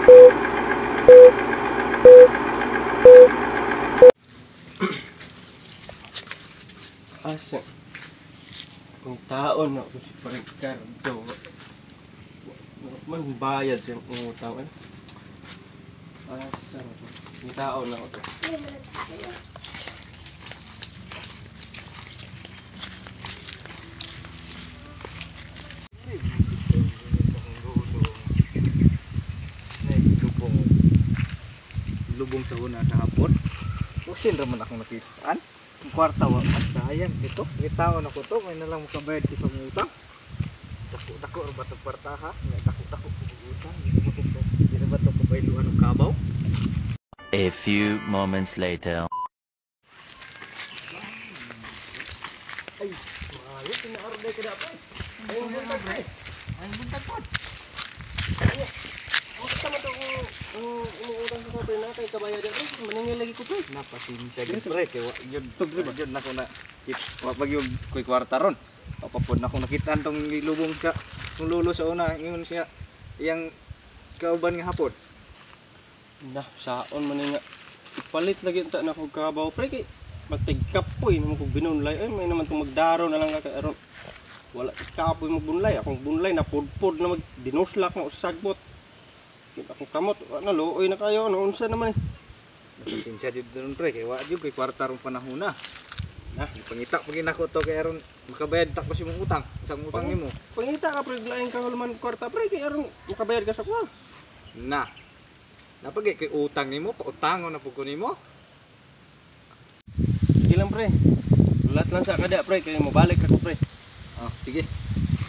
Asa ang taon na ako si Ricardo. Man bayad siyang utang. Asa ang taon na ako to. Lubong sa una sa hapon. Usin raman akong nakitaan. Ang kwarta wa mas sayang ito. Ngitaon ako to, may nalang makabayad ko sa utang. Dako ra ba to kwarta ha? Dako utang. Di na ba to kabayluan ng kabaw? A few moments later. Ay, mahalo pinaarday ka dapat. Ay, buntag pre. Ay, buntag po. Sama to umuutang sa pre na kay kabayadan pre. Maningil lagi ko pre. Napasensya gyud pre kay wa gyud nako na wa pag yung koy kwarta ron. Papapod na ako nakita tong lubong sa ng lulo sa una ingon siya iyang kauban nga hapon. Nah, saon man nga ipalit lagi ta na kog kabaw pre kay magtigkap poy mo kog binunlay ay may naman tong magdaro na lang ka aron. Wala kapoy mo bunlay akong bunlay na pudpod na mag dinuslak mo sa sagbot. Ako kamot, ano looy na kayo, ano unsa naman eh. Napasensya jud ron pre kay wa jud koy kwarta rong panahon na. Nah, pangita pag nako to kay aron makabayad ta pa si mong utang, isang utang nimo. Pangita ka pre lain ka hulman kwarta pre kay aron makabayad ka sa kwa. Na. Napagi kay utang nimo, pautangon na pud ko nimo. Sige lang pre. Ulat lang sa kada pre kay mo balik ako pre. Ah, sige.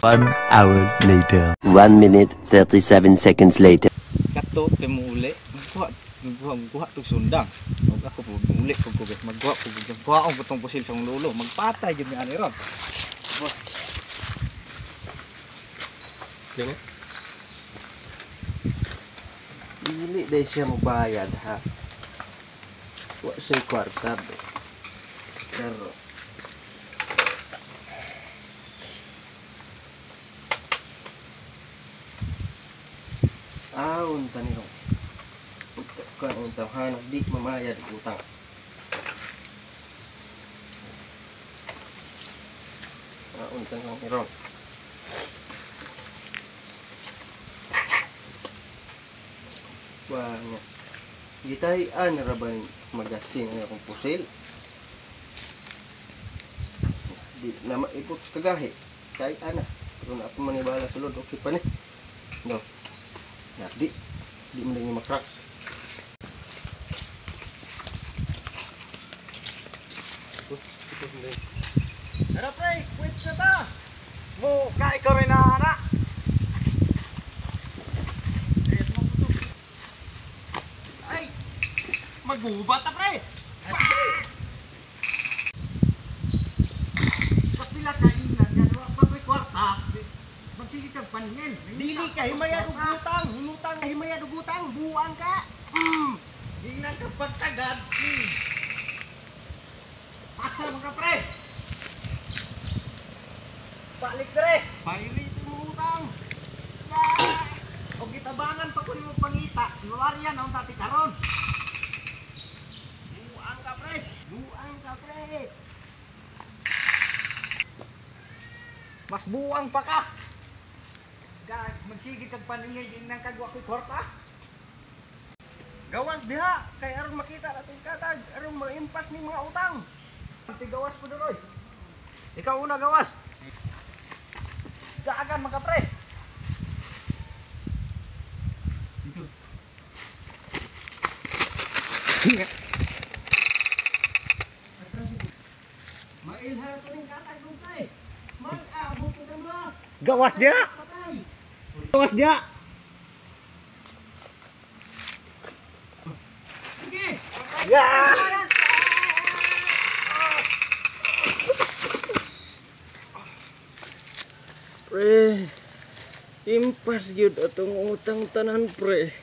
1 hour later. 1 minute 37 seconds later. Kato kay mo uli. Magkuha tog sundang. Ug ako pud uli pud ko guys. Magkuha og butong pusil sa akong lolo. Magpatay jud ni ani ron. Boss. Dili. Dili day siya magbayad ha. Wa say kwarta. Pero unta nilo. Kan unta hanap di mamayad utang. Unta nilo. Banyak. Gitahian ra ba magasin ang akong pusil? Di na maikot sa kagahi. Tahian na. Pero na ako manibala sulod okay pa ni. No. Nah, di mo lang yung makrak. Ano pre, quits na ta. Mo ka ikaw rin na ana. Ay, magbubat ta pre. Kapila ka inan yan, pagkoy kwarta. Magsige kag paningin. Dili ka himayad og utang, hinutang himayad og utang, buang ka. Di na ka pagtagad. Asa mga pre? Balik pre. Balik mo utang. Og gitabangan pa kun mo pangita, luwarya na unta ti karon. Buang ka pre. Buang ka pre. Mas buang pa ka. Magsigit kag paningay din nang kagwa ko kwarta. Gawas diha kay aron makita natin katag aron maimpas ni mga utang. Ti gawas po doy. Ikaw una gawas. Daagan mga pre. Mailha to ning katag dugay. Mag-abot ko na. Gawas diha. Gawas dia. Sige. Ya. Pre, impas gyud atong utang tanan pre.